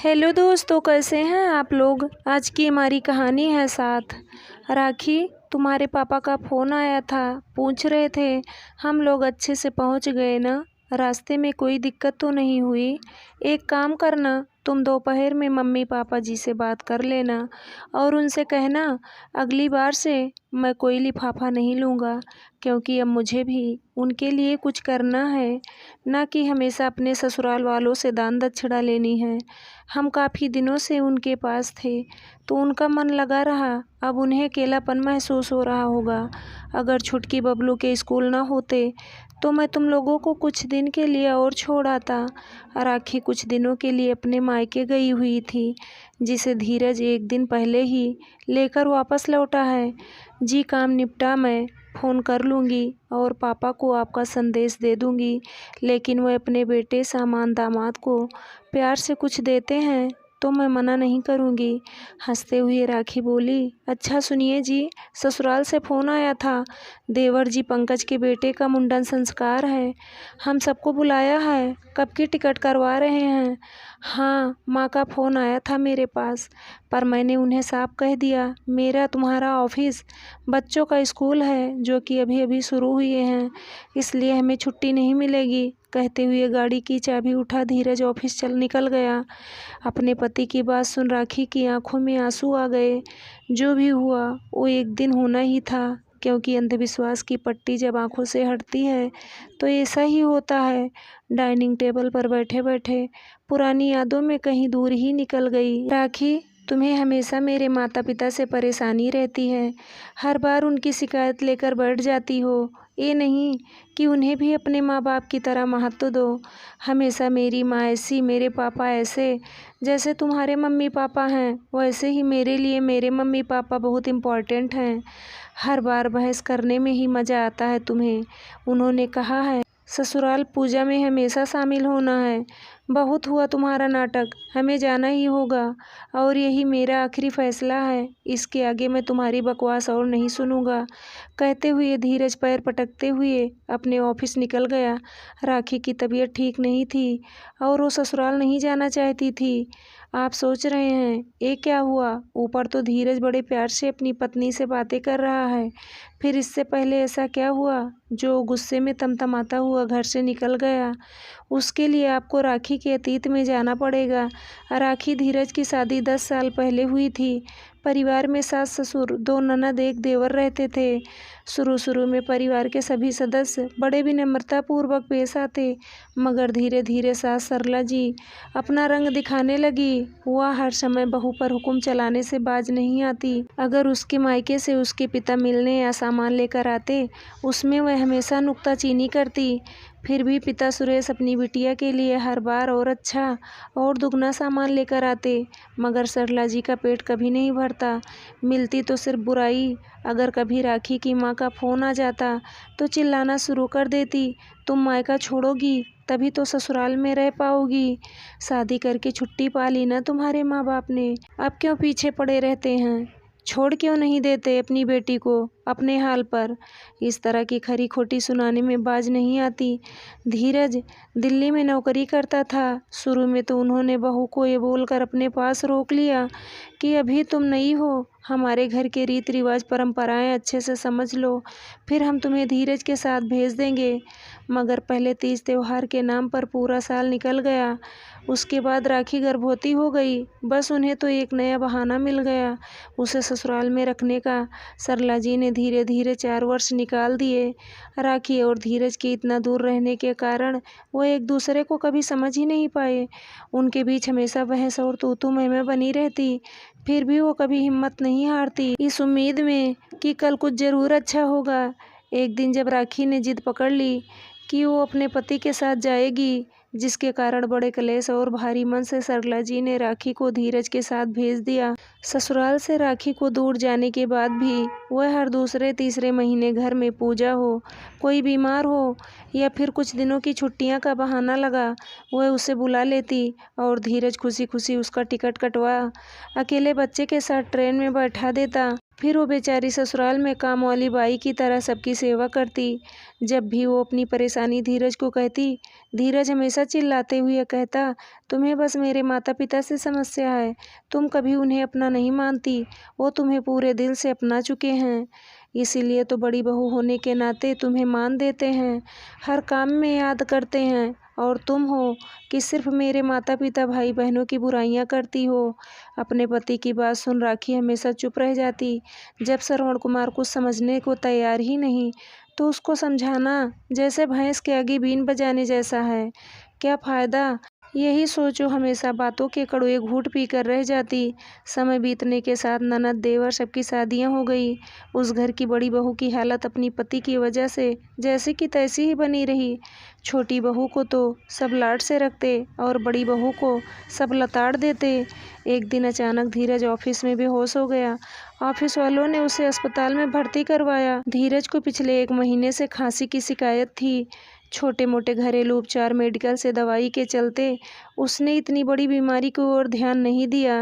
Hello दोस्तों, कैसे हैं आप लोग। आज की हमारी कहानी है साथ। राखी, तुम्हारे पापा का फ़ोन आया था, पूछ रहे थे हम लोग अच्छे से पहुंच गए ना, रास्ते में कोई दिक्कत तो नहीं हुई। एक काम करना, तुम दोपहर में मम्मी पापा जी से बात कर लेना और उनसे कहना अगली बार से मैं कोई लिफाफा नहीं लूँगा, क्योंकि अब मुझे भी उनके लिए कुछ करना है, ना कि हमेशा अपने ससुराल वालों से दान दक्षिणा लेनी है। हम काफ़ी दिनों से उनके पास थे तो उनका मन लगा रहा, अब उन्हें अकेलापन महसूस हो रहा होगा। अगर छुटकी बबलू के स्कूल ना होते तो मैं तुम लोगों को कुछ दिन के लिए और छोड़ आता। राखी कुछ दिनों के लिए अपने मायके गई हुई थी, जिसे धीरज एक दिन पहले ही लेकर वापस लौटा है। जी काम निपटा, मैं फ़ोन कर लूँगी और पापा को आपका संदेश दे दूँगी, लेकिन वह अपने बेटे सामान दामाद को प्यार से कुछ देते हैं तो मैं मना नहीं करूँगी। हंसते हुए राखी बोली, अच्छा सुनिए जी, ससुराल से फ़ोन आया था, देवर जी पंकज के बेटे का मुंडन संस्कार है, हम सबको बुलाया है, कब की टिकट करवा रहे हैं। हाँ, माँ का फ़ोन आया था मेरे पास, पर मैंने उन्हें साफ कह दिया मेरा तुम्हारा ऑफिस बच्चों का स्कूल है जो कि अभी अभी शुरू हुए हैं, इसलिए हमें छुट्टी नहीं मिलेगी। कहते हुए गाड़ी की चाबी उठा धीरज ऑफिस चल निकल गया। अपने पति की बात सुन राखी की आंखों में आंसू आ गए। जो भी हुआ वो एक दिन होना ही था, क्योंकि अंधविश्वास की पट्टी जब आंखों से हटती है तो ऐसा ही होता है। डाइनिंग टेबल पर बैठे बैठे पुरानी यादों में कहीं दूर ही निकल गई। राखी, तुम्हें हमेशा मेरे माता पिता से परेशानी रहती है, हर बार उनकी शिकायत लेकर बैठ जाती हो। ये नहीं कि उन्हें भी अपने माँ बाप की तरह महत्व दो। हमेशा मेरी माँ ऐसी, मेरे पापा ऐसे, जैसे तुम्हारे मम्मी पापा हैं वैसे ही मेरे लिए मेरे मम्मी पापा बहुत इम्पोर्टेंट हैं। हर बार बहस करने में ही मज़ा आता है तुम्हें। उन्होंने कहा है ससुराल पूजा में हमेशा शामिल होना है। बहुत हुआ तुम्हारा नाटक, हमें जाना ही होगा और यही मेरा आखिरी फैसला है, इसके आगे मैं तुम्हारी बकवास और नहीं सुनूंगा। कहते हुए धीरज पैर पटकते हुए अपने ऑफिस निकल गया। राखी की तबीयत ठीक नहीं थी और वो ससुराल नहीं जाना चाहती थी। आप सोच रहे हैं ये क्या हुआ, ऊपर तो धीरज बड़े प्यार से अपनी पत्नी से बातें कर रहा है, फिर इससे पहले ऐसा क्या हुआ जो गुस्से में तमतमाता हुआ घर से निकल गया। उसके लिए आपको राखी के अतीत में जाना पड़ेगा। राखी धीरज की शादी 10 साल पहले हुई थी। परिवार में सास ससुर, 2 ननद, 1 देवर रहते थे। शुरू शुरू में परिवार के सभी सदस्य बड़े विनम्रतापूर्वक पेश आते, मगर धीरे धीरे सास सरला जी अपना रंग दिखाने लगी। वह हर समय बहू पर हुक्म चलाने से बाज नहीं आती। अगर उसके मायके से उसके पिता मिलने या सामान लेकर आते, उसमें वह हमेशा नुक्ताचीनी करती। फिर भी पिता सुरेश अपनी बिटिया के लिए हर बार और अच्छा और दुगना सामान लेकर आते, मगर सरला जी का पेट कभी नहीं भरता, मिलती तो सिर्फ बुराई। अगर कभी राखी की माँ का फ़ोन आ जाता तो चिल्लाना शुरू कर देती, तुम मायका छोड़ोगी तभी तो ससुराल में रह पाओगी, शादी करके छुट्टी पा ली ना तुम्हारे माँ बाप ने, अब क्यों पीछे पड़े रहते हैं, छोड़ क्यों नहीं देते अपनी बेटी को अपने हाल पर। इस तरह की खरी खोटी सुनाने में बाज नहीं आती। धीरज दिल्ली में नौकरी करता था। शुरू में तो उन्होंने बहू को ये बोलकर अपने पास रोक लिया कि अभी तुम नई हो, हमारे घर के रीति रिवाज परंपराएं अच्छे से समझ लो, फिर हम तुम्हें धीरज के साथ भेज देंगे। मगर पहले तीज त्योहार के नाम पर पूरा साल निकल गया। उसके बाद राखी गर्भवती हो गई। बस उन्हें तो एक नया बहाना मिल गया उसे ससुराल में रखने का। सरला जी ने धीरे धीरे 4 वर्ष निकाल दिए। राखी और धीरज के इतना दूर रहने के कारण वो एक दूसरे को कभी समझ ही नहीं पाए। उनके बीच हमेशा बहस और तू मैं बनी रहती, फिर भी वो कभी हिम्मत नहीं हारती, इस उम्मीद में कि कल कुछ ज़रूर अच्छा होगा। एक दिन जब राखी ने जिद पकड़ ली कि वो अपने पति के साथ जाएगी, जिसके कारण बड़े कलेश और भारी मन से सरला जी ने राखी को धीरज के साथ भेज दिया। ससुराल से राखी को दूर जाने के बाद भी वह हर दूसरे तीसरे महीने घर में पूजा हो, कोई बीमार हो या फिर कुछ दिनों की छुट्टियां का बहाना लगा, वह उसे बुला लेती और धीरज खुशी खुशी उसका टिकट कटवा अकेले बच्चे के साथ ट्रेन में बैठा देता। फिर वो बेचारी ससुराल में काम वाली बाई की तरह सबकी सेवा करती। जब भी वो अपनी परेशानी धीरज को कहती, धीरज हमेशा चिल्लाते हुए कहता, तुम्हें बस मेरे माता पिता से समस्या है, तुम कभी उन्हें अपना नहीं मानती, वो तुम्हें पूरे दिल से अपना चुके हैं, इसीलिए तो बड़ी बहू होने के नाते तुम्हें मान देते हैं, हर काम में याद करते हैं, और तुम हो कि सिर्फ मेरे माता पिता भाई बहनों की बुराइयां करती हो। अपने पति की बात सुन राखी हमेशा चुप रह जाती। जब श्रवण कुमार कुछ समझने को तैयार ही नहीं तो उसको समझाना जैसे भैंस के आगे बीन बजाने जैसा है। क्या फायदा, यही सोचो हमेशा बातों के कड़वे घूंट पीकर रह जाती। समय बीतने के साथ ननद देवर सबकी शादियां हो गई। उस घर की बड़ी बहू की हालत अपनी पति की वजह से जैसे कि तैसी ही बनी रही। छोटी बहू को तो सब लाड से रखते और बड़ी बहू को सब लताड़ देते। एक दिन अचानक धीरज ऑफिस में बेहोश हो गया। ऑफिस वालों ने उसे अस्पताल में भर्ती करवाया। धीरज को पिछले 1 महीने से खांसी की शिकायत थी। छोटे मोटे घरेलू उपचार, मेडिकल से दवाई के चलते उसने इतनी बड़ी बीमारी की ओर ध्यान नहीं दिया।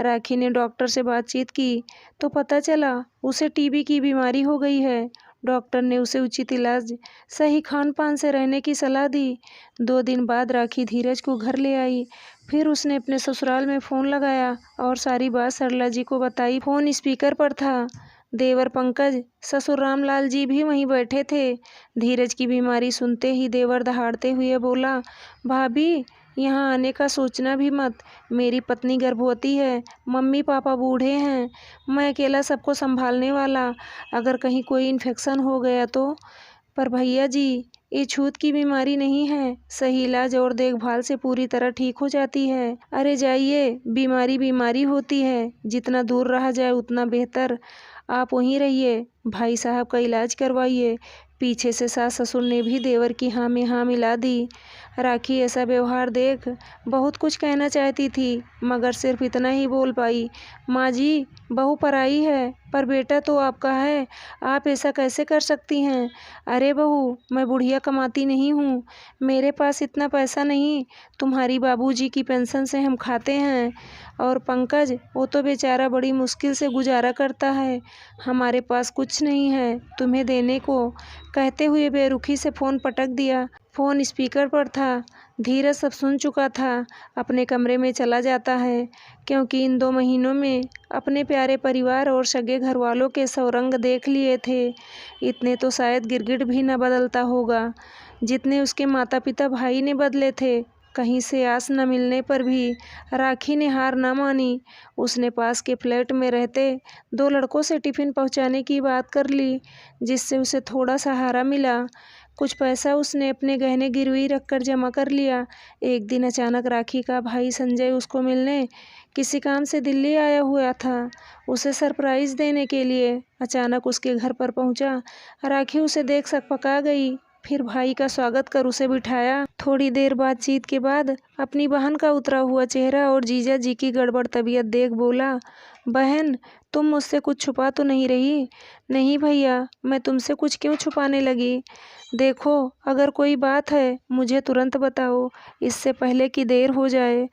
राखी ने डॉक्टर से बातचीत की तो पता चला उसे टीबी की बीमारी हो गई है। डॉक्टर ने उसे उचित इलाज, सही खान पान से रहने की सलाह दी। 2 दिन बाद राखी धीरज को घर ले आई। फिर उसने अपने ससुराल में फ़ोन लगाया और सारी बात सरला जी को बताई। फ़ोन स्पीकर पर था। देवर पंकज, ससुर रामलाल जी भी वहीं बैठे थे। धीरज की बीमारी सुनते ही देवर दहाड़ते हुए बोला, भाभी यहाँ आने का सोचना भी मत, मेरी पत्नी गर्भवती है, मम्मी पापा बूढ़े हैं, मैं अकेला सबको संभालने वाला, अगर कहीं कोई इन्फेक्शन हो गया तो। पर भैया जी, ये छूत की बीमारी नहीं है, सही इलाज और देखभाल से पूरी तरह ठीक हो जाती है। अरे जाइए, बीमारी बीमारी होती है, जितना दूर रहा जाए उतना बेहतर। आप वहीं रहिए, भाई साहब का इलाज करवाइए। पीछे से सास ससुर ने भी देवर की हाँ में हाँ मिला दी। राखी ऐसा व्यवहार देख बहुत कुछ कहना चाहती थी, मगर सिर्फ इतना ही बोल पाई, माँ जी, बहू पराई है पर बेटा तो आपका है, आप ऐसा कैसे कर सकती हैं। अरे बहू, मैं बुढ़िया कमाती नहीं हूँ, मेरे पास इतना पैसा नहीं, तुम्हारी बाबूजी की पेंशन से हम खाते हैं। और पंकज, वो तो बेचारा बड़ी मुश्किल से गुजारा करता है, हमारे पास कुछ नहीं है तुम्हें देने को। कहते हुए बेरुखी से फ़ोन पटक दिया। फ़ोन स्पीकर पर था। धीरज सब सुन चुका था। अपने कमरे में चला जाता है, क्योंकि इन 2 महीनों में अपने प्यारे परिवार और सगे घर वालों के सौरंग देख लिए थे। इतने तो शायद गिरगिट भी न बदलता होगा जितने उसके माता पिता भाई ने बदले थे। कहीं से आस न मिलने पर भी राखी ने हार न मानी। उसने पास के फ्लैट में रहते 2 लड़कों से टिफ़िन पहुंचाने की बात कर ली, जिससे उसे थोड़ा सहारा मिला। कुछ पैसा उसने अपने गहने गिरवी रखकर जमा कर लिया। एक दिन अचानक राखी का भाई संजय उसको मिलने किसी काम से दिल्ली आया हुआ था। उसे सरप्राइज़ देने के लिए अचानक उसके घर पर पहुंचा। राखी उसे देख सकपका गई। फिर भाई का स्वागत कर उसे बिठाया। थोड़ी देर बातचीत के बाद अपनी बहन का उतरा हुआ चेहरा और जीजा जी की गड़बड़ तबीयत देख बोला, बहन, तुम मुझसे कुछ छुपा तो नहीं रही। नहीं भैया, मैं तुमसे कुछ क्यों छुपाने लगी। देखो, अगर कोई बात है मुझे तुरंत बताओ, इससे पहले कि देर हो जाए।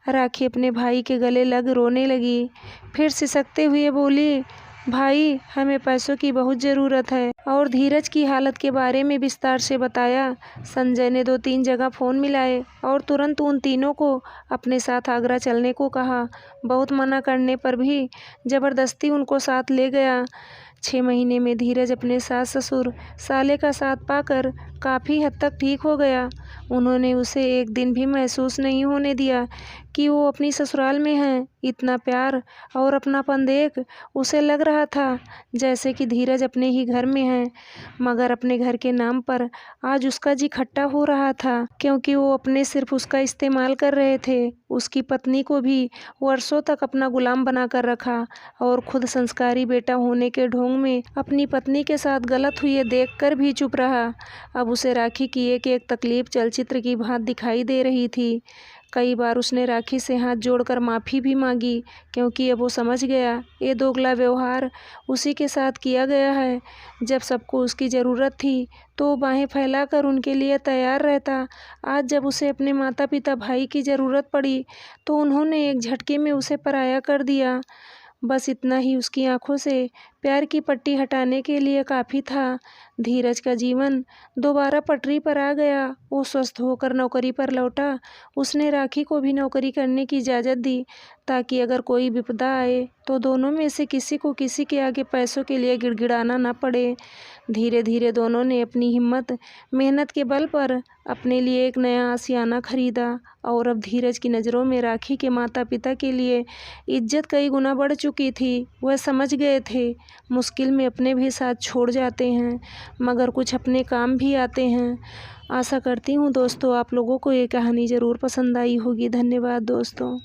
राखी अपने भाई के गले लग रोने लगी। फिर सिसकते हुए बोली, भाई, हमें पैसों की बहुत ज़रूरत है। और धीरज की हालत के बारे में विस्तार से बताया। संजय ने 2-3 जगह फ़ोन मिलाए और तुरंत उन तीनों को अपने साथ आगरा चलने को कहा। बहुत मना करने पर भी ज़बरदस्ती उनको साथ ले गया। 6 महीने में धीरज अपने सास ससुर साले का साथ पाकर काफ़ी हद तक ठीक हो गया। उन्होंने उसे एक दिन भी महसूस नहीं होने दिया कि वो अपनी ससुराल में हैं। इतना प्यार और अपनापन देख उसे लग रहा था जैसे कि धीरज अपने ही घर में है। मगर अपने घर के नाम पर आज उसका जी खट्टा हो रहा था, क्योंकि वो अपने सिर्फ उसका इस्तेमाल कर रहे थे। उसकी पत्नी को भी वर्षों तक अपना गुलाम बना कर रखा और खुद संस्कारी बेटा होने के ढोंग में अपनी पत्नी के साथ गलत हुए देखकर भी चुप रहा। अब उसे राखी की एक एक तकलीफ चलचित्र की भांति दिखाई दे रही थी। कई बार उसने राखी से हाथ जोड़कर माफ़ी भी मांगी, क्योंकि अब वो समझ गया ये दोगला व्यवहार उसी के साथ किया गया है। जब सबको उसकी ज़रूरत थी तो वो बाहें फैलाकर उनके लिए तैयार रहता। आज जब उसे अपने माता पिता भाई की ज़रूरत पड़ी तो उन्होंने एक झटके में उसे पराया कर दिया। बस इतना ही उसकी आंखों से प्यार की पट्टी हटाने के लिए काफ़ी था। धीरज का जीवन दोबारा पटरी पर आ गया। वो स्वस्थ होकर नौकरी पर लौटा। उसने राखी को भी नौकरी करने की इजाज़त दी ताकि अगर कोई विपदा आए तो दोनों में से किसी को किसी के आगे पैसों के लिए गिड़गिड़ाना ना पड़े। धीरे धीरे दोनों ने अपनी हिम्मत, मेहनत के बल पर अपने लिए एक नया आशियाना खरीदा और अब धीरज की नज़रों में राखी के माता पिता के लिए इज्जत कई गुना बढ़ चुकी थी। वह समझ गए थे मुश्किल में अपने भी साथ छोड़ जाते हैं मगर कुछ अपने काम भी आते हैं। आशा करती हूँ दोस्तों आप लोगों को ये कहानी ज़रूर पसंद आई होगी। धन्यवाद दोस्तों।